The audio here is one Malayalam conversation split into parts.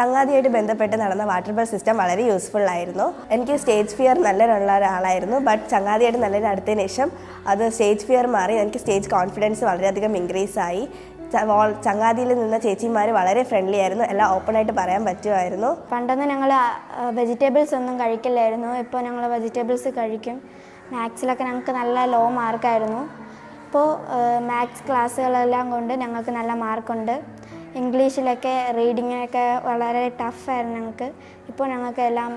ചങ്ങാതിയായിട്ട് ബന്ധപ്പെട്ട് നടന്ന വാട്ടർ ബെൽ സിസ്റ്റം വളരെ യൂസ്ഫുൾ ആയിരുന്നു. എനിക്ക് സ്റ്റേജ് ഫിയർ നല്ലൊരുള്ള ഒരാളായിരുന്നു. ബട്ട് ചങ്ങാതിയായിട്ട് നല്ലൊരു അടുത്തതിന് ശേഷം അത് സ്റ്റേജ് ഫിയർ മാറി എനിക്ക് സ്റ്റേജ് കോൺഫിഡൻസ് വളരെയധികം ഇൻക്രീസ് ആയി. ചങ്ങാതിയിൽ നിന്ന ചേച്ചിമാർ വളരെ ഫ്രണ്ട്ലി ആയിരുന്നു. എല്ലാം ഓപ്പണായിട്ട് പറയാൻ പറ്റുമായിരുന്നു. പണ്ടൊന്നും ഞങ്ങൾ വെജിറ്റബിൾസ് ഒന്നും കഴിക്കില്ലായിരുന്നു. ഇപ്പോൾ ഞങ്ങൾ വെജിറ്റബിൾസ് കഴിക്കും. മാത്സിലൊക്കെ ഞങ്ങൾക്ക് നല്ല ലോ മാർക്കായിരുന്നു. ഇപ്പോൾ മാത്സ് ക്ലാസ്സുകളെല്ലാം കൊണ്ട് ഞങ്ങൾക്ക് നല്ല മാർക്കുണ്ട്. ഇംഗ്ലീഷിലൊക്കെ റീഡിങ്ങിനൊക്കെ വളരെ ടഫായിരുന്നു ഞങ്ങൾക്ക്. ഇപ്പോൾ ഞങ്ങൾക്ക് എല്ലാം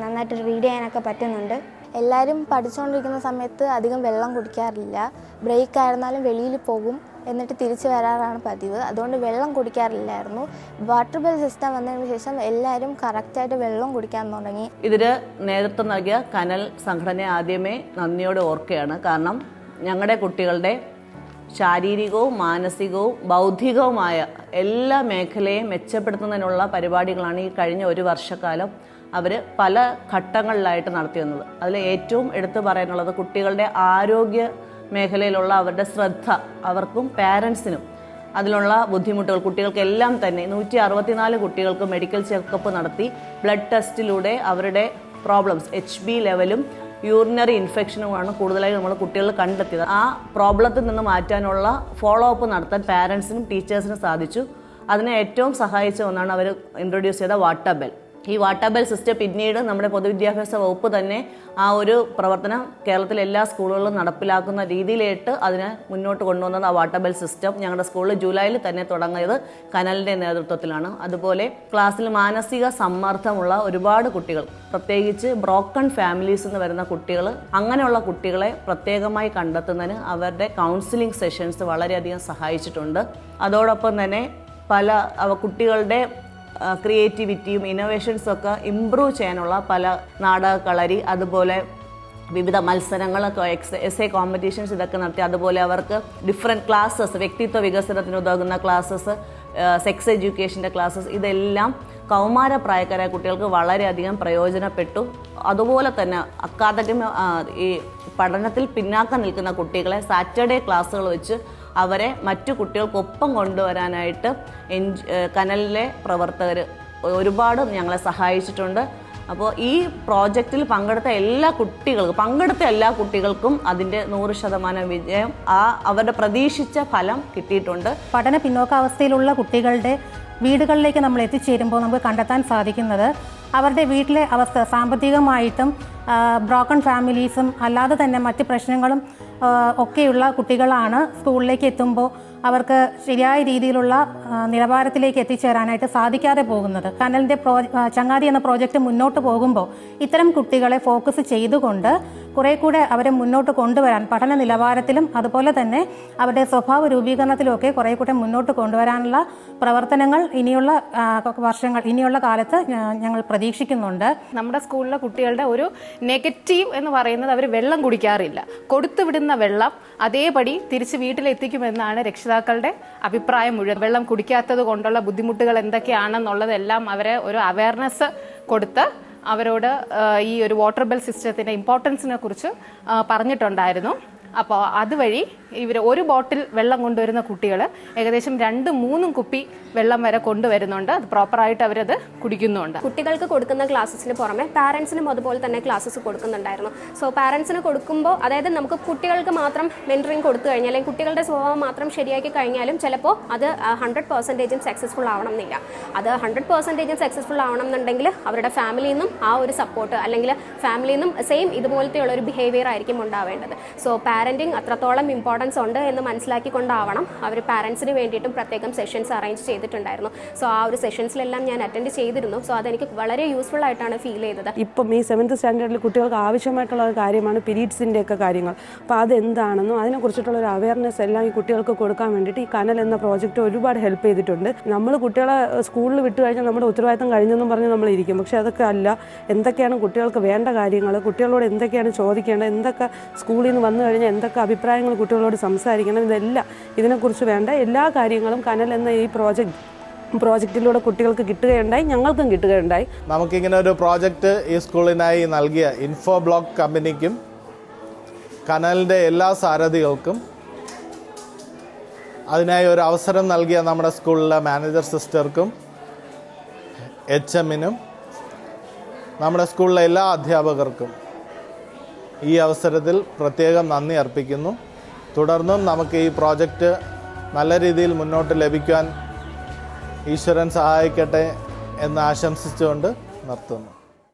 നന്നായിട്ട് റീഡ് ചെയ്യാനൊക്കെ പറ്റുന്നുണ്ട്. എല്ലാവരും പഠിച്ചുകൊണ്ടിരിക്കുന്ന സമയത്ത് അധികം വെള്ളം കുടിക്കാറില്ല. ബ്രേക്ക് ആയിരുന്നാലും വെളിയിൽ പോകും, എന്നിട്ട് തിരിച്ചു വരാറാണ് പതിവ്. അതുകൊണ്ട് വെള്ളം കുടിക്കാറില്ലായിരുന്നു. വാട്ടർ ബെൽ സിസ്റ്റം വന്നതിന് ശേഷം എല്ലാവരും കറക്റ്റായിട്ട് വെള്ളം കുടിക്കാൻ തുടങ്ങി. ഇതിന് നേതൃത്വം നൽകിയ കനൽ സംഘടനയെ ആദ്യമേ നന്ദിയോടെ ഓർക്കുകയാണ്. കാരണം ഞങ്ങളുടെ കുട്ടികളുടെ ശാരീരികവും മാനസികവും ബൗദ്ധികവുമായ എല്ലാ മേഖലയും മെച്ചപ്പെടുത്തുന്നതിനുള്ള പരിപാടികളാണ് ഈ കഴിഞ്ഞ ഒരു വർഷക്കാലം അവർ പല ഘട്ടങ്ങളിലായിട്ട് നടത്തി വന്നത്. അതിൽ ഏറ്റവും എടുത്തു പറയാനുള്ളത് കുട്ടികളുടെ ആരോഗ്യ മേഖലയിലുള്ള അവരുടെ ശ്രദ്ധ, അവർക്കും പാരൻസിനും അതിലുള്ള ബുദ്ധിമുട്ടുകൾ കുട്ടികൾക്കെല്ലാം തന്നെ 164 കുട്ടികൾക്ക് മെഡിക്കൽ ചെക്കപ്പ് നടത്തി ബ്ലഡ് ടെസ്റ്റിലൂടെ അവരുടെ പ്രോബ്ലംസ് HB ലെവലും യൂറിനറി ഇൻഫെക്ഷനുമാണ് കൂടുതലായി നമ്മൾ കുട്ടികൾ കണ്ടെത്തിയത്. ആ പ്രോബ്ലത്തിൽ നിന്ന് മാറ്റാനുള്ള ഫോളോ അപ്പ് നടത്താൻ പാരൻസിനും ടീച്ചേഴ്സിനും സാധിച്ചു. അതിനെ ഏറ്റവും സഹായിച്ച ഒന്നാണ് അവർ ഇൻട്രൊഡ്യൂസ് ചെയ്ത വാട്ടർ ബെൽ. ഈ വാട്ടർ ബെൽ സിസ്റ്റം പിന്നീട് നമ്മുടെ പൊതുവിദ്യാഭ്യാസ വകുപ്പ് തന്നെ ആ ഒരു പ്രവർത്തനം കേരളത്തിലെ എല്ലാ സ്കൂളുകളിലും നടപ്പിലാക്കുന്ന രീതിയിലേക്ക് അതിനെ മുന്നോട്ട് കൊണ്ടുവന്നത് ആ വാട്ടർ ബെൽ സിസ്റ്റം ഞങ്ങളുടെ സ്കൂളിൽ ജൂലൈയിൽ തന്നെ തുടങ്ങിയത് കനലിൻ്റെ നേതൃത്വത്തിലാണ്. അതുപോലെ ക്ലാസ്സിൽ മാനസിക സമ്മർദ്ദമുള്ള ഒരുപാട് കുട്ടികൾ, പ്രത്യേകിച്ച് ബ്രോക്കൺ ഫാമിലീസ് എന്ന് വരുന്ന കുട്ടികൾ, അങ്ങനെയുള്ള കുട്ടികളെ പ്രത്യേകമായി കണ്ടെത്തുന്നതിന് അവരുടെ കൗൺസിലിംഗ് സെഷൻസ് വളരെയധികം സഹായിച്ചിട്ടുണ്ട്. അതോടൊപ്പം തന്നെ പല കുട്ടികളുടെ ക്രിയേറ്റിവിറ്റിയും ഇന്നോവേഷൻസും ഒക്കെ ഇമ്പ്രൂവ് ചെയ്യാനുള്ള പല നാടക കളരി, അതുപോലെ വിവിധ മത്സരങ്ങളൊക്കെ എസ്സേ കോമ്പറ്റീഷൻസ് ഇതൊക്കെ നടത്തി. അതുപോലെ അവർക്ക് ഡിഫറെൻറ്റ് ക്ലാസ്സസ്, വ്യക്തിത്വ വികസനത്തിന് ഉതകുന്ന ക്ലാസ്സസ്, സെക്സ് എഡ്യൂക്കേഷൻ്റെ ക്ലാസ്സസ്, ഇതെല്ലാം കൗമാരപ്രായക്കാരായ കുട്ടികൾക്ക് വളരെയധികം പ്രയോജനപ്പെട്ടു. അതുപോലെ തന്നെ ഈ പഠനത്തിൽ പിന്നാക്കം നിൽക്കുന്ന കുട്ടികളെ സാറ്റർഡേ ക്ലാസ്സുകൾ വെച്ച് അവരെ മറ്റു കുട്ടികൾക്കൊപ്പം കൊണ്ടുവരാനായിട്ട് കനലിലെ പ്രവർത്തകർ ഒരുപാട് ഞങ്ങളെ സഹായിച്ചിട്ടുണ്ട്. അപ്പോൾ ഈ പ്രോജക്റ്റിൽ പങ്കെടുത്ത എല്ലാ കുട്ടികൾക്കും അതിൻ്റെ 100% വിജയം, അവരുടെ പ്രതീക്ഷിച്ച ഫലം കിട്ടിയിട്ടുണ്ട്. പഠന പിന്നോക്കാവസ്ഥയിലുള്ള കുട്ടികളുടെ വീടുകളിലേക്ക് നമ്മൾ എത്തിച്ചേരുമ്പോൾ നമുക്ക് കണ്ടെത്താൻ സാധിക്കുന്നത് അവരുടെ വീട്ടിലെ അവസ്ഥ സാമ്പത്തികമായിട്ടും ബ്രോക്കൺ ഫാമിലീസും അല്ലാതെ തന്നെ മറ്റ് പ്രശ്നങ്ങളും ഒക്കെയുള്ള കുട്ടികളാണ് സ്കൂളിലേക്ക് എത്തുമ്പോൾ അവർക്ക് ശരിയായ രീതിയിലുള്ള നിലവാരത്തിലേക്ക് എത്തിച്ചേരാനായിട്ട് സാധിക്കാതെ പോകുന്നത്. കനലിൻ്റെ ചങ്ങാതി എന്ന പ്രോജക്റ്റ് മുന്നോട്ട് പോകുമ്പോൾ ഇത്തരം കുട്ടികളെ ഫോക്കസ് ചെയ്തുകൊണ്ട് കുറേ കൂടെ അവരെ മുന്നോട്ട് കൊണ്ടുവരാൻ, പഠന നിലവാരത്തിലും അതുപോലെ തന്നെ അവരുടെ സ്വഭാവ രൂപീകരണത്തിലുമൊക്കെ കുറേ കൂടെ മുന്നോട്ട് കൊണ്ടുവരാനുള്ള പ്രവർത്തനങ്ങൾ ഇനിയുള്ള കാലത്ത് ഞങ്ങൾ പ്രതീക്ഷിക്കുന്നുണ്ട്. നമ്മുടെ സ്കൂളിലെ കുട്ടികളുടെ ഒരു നെഗറ്റീവ് എന്ന് പറയുന്നത് അവർ വെള്ളം കുടിക്കാറില്ല. കൊടുത്തുവിടുന്ന വെള്ളം അതേപടി തിരിച്ച് വീട്ടിലെത്തിക്കുമെന്നാണ് രക്ഷിതാക്കളുടെ അഭിപ്രായം മുഴുവൻ. വെള്ളം കുടിക്കാത്തത് കൊണ്ടുള്ള ബുദ്ധിമുട്ടുകൾ എന്തൊക്കെയാണെന്നുള്ളതെല്ലാം അവരെ ഒരു അവയർനെസ് കൊടുത്ത് അവരോട് ഈ ഒരു വാട്ടർ ബെൽ സിസ്റ്റത്തിൻ്റെ ഇമ്പോർട്ടൻസിനെ കുറിച്ച് പറഞ്ഞിട്ടുണ്ടായിരുന്നു. അപ്പോൾ അതുവഴി ഇവർ ഒരു ബോട്ടിൽ വെള്ളം കൊണ്ടുവരുന്ന കുട്ടികൾ ഏകദേശം 2-3 കുപ്പി വെള്ളം വരെ കൊണ്ടുവരുന്നുണ്ട്. അത് പ്രോപ്പറായിട്ട് അവരത് കുടിക്കുന്നുണ്ട്. കുട്ടികൾക്ക് കൊടുക്കുന്ന ക്ലാസ്സസിന് പുറമെ പാരൻസിനും അതുപോലെ തന്നെ ക്ലാസ്സസ് കൊടുക്കുന്നുണ്ടായിരുന്നു. സോ പാരൻസിന് കൊടുക്കുമ്പോൾ, അതായത് നമുക്ക് കുട്ടികൾക്ക് മാത്രം മെൻറ്ററിങ് കൊടുത്തു കഴിഞ്ഞാൽ അല്ലെങ്കിൽ കുട്ടികളുടെ സ്വഭാവം മാത്രം ശരിയാക്കി കഴിഞ്ഞാലും ചിലപ്പോൾ അത് 100% സക്സസ്ഫുൾ ആവണം എന്നില്ല. അത് 100% സക്സസ്ഫുൾ ആവണം എന്നുണ്ടെങ്കിൽ അവരുടെ ഫാമിലിയിൽ നിന്നും ആ ഒരു സപ്പോർട്ട്, അല്ലെങ്കിൽ ഫാമിലിയിൽ നിന്നും സെയിം ഇതുപോലത്തെയുള്ള ഒരു ബിഹേവിയർ ആയിരിക്കും ഉണ്ടാവേണ്ടത്. സോ പാരൻറ്റിങ് അത്രത്തോളം ഇമ്പോർട്ടൻസ് ഉണ്ട് എന്ന് മനസ്സിലാക്കിക്കൊണ്ടാവണം അവർ പാരൻസിന് വേണ്ടിയിട്ടും പ്രത്യേകം സെഷൻസ് അറേഞ്ച് ചെയ്തിട്ടുണ്ടായിരുന്നു. സോ ആ ഒരു സെഷൻസിലെല്ലാം ഞാൻ അറ്റൻഡ് ചെയ്തിരുന്നു. സോ അതെനിക്ക് വളരെ യൂസ്ഫുൾ ആയിട്ടാണ് ഫീൽ ചെയ്തത്. ഇപ്പം ഈ 7th സ്റ്റാൻഡേർഡിൽ കുട്ടികൾക്ക് ആവശ്യമായിട്ടുള്ള ഒരു കാര്യമാണ് പീരീഡ്സിൻ്റെ ഒക്കെ കാര്യങ്ങൾ. അപ്പോൾ അതെന്താണെന്നും അതിനെക്കുറിച്ചിട്ടുള്ള ഒരു അവയർനെസ് എല്ലാം ഈ കുട്ടികൾക്ക് കൊടുക്കാൻ വേണ്ടിയിട്ട് ഈ കനൽ എന്ന പ്രോജക്റ്റ് ഒരുപാട് ഹെൽപ്പ് ചെയ്തിട്ടുണ്ട്. നമ്മൾ കുട്ടികളെ സ്കൂളിൽ വിട്ടു കഴിഞ്ഞാൽ നമ്മുടെ ഉത്തരവാദിത്തം കഴിഞ്ഞെന്നും പറഞ്ഞ് നമ്മളിരിക്കും. പക്ഷേ അതൊക്കെ അല്ല. എന്തൊക്കെയാണ് കുട്ടികൾക്ക് വേണ്ട കാര്യങ്ങൾ, കുട്ടികളോട് എന്തൊക്കെയാണ് ചോദിക്കേണ്ടത്, എന്തൊക്കെ സ്കൂളിൽ നിന്ന് വന്നു കഴിഞ്ഞാൽ എന്തൊക്കെ അഭിപ്രായങ്ങൾ കുട്ടികളോട് സംസാരിക്കണം, ഇതെല്ലാം ഇതിനെക്കുറിച്ച് വേണ്ട എല്ലാ കാര്യങ്ങളും കനൽ എന്ന ഈ പ്രോജക്റ്റിലൂടെ കുട്ടികൾക്ക് കിട്ടുകയുണ്ടായി, ഞങ്ങൾക്കും കിട്ടുകയുണ്ടായി. നമുക്കിങ്ങനെ ഒരു പ്രോജക്റ്റ് ഈ സ്കൂളിനായി നൽകിയ ഇൻഫോ ബ്ലോക്ക് കമ്പനിക്കും കനലിൻ്റെ എല്ലാ സാരഥികൾക്കും അതിനായി ഒരു അവസരം നൽകിയ നമ്മുടെ സ്കൂളിലെ മാനേജർ സിസ്റ്റർക്കും HM-നും നമ്മുടെ സ്കൂളിലെ എല്ലാ അധ്യാപകർക്കും ഈ അവസരത്തിൽ പ്രത്യേകം നന്ദി അർപ്പിക്കുന്നു. തുടർന്നും നമുക്ക് ഈ പ്രോജക്റ്റ് നല്ല രീതിയിൽ മുന്നോട്ട് ലഭിക്കാൻ ഈശ്വരൻ സഹായിക്കട്ടെ എന്ന് ആശംസിച്ചുകൊണ്ട് നിർത്തുന്നു.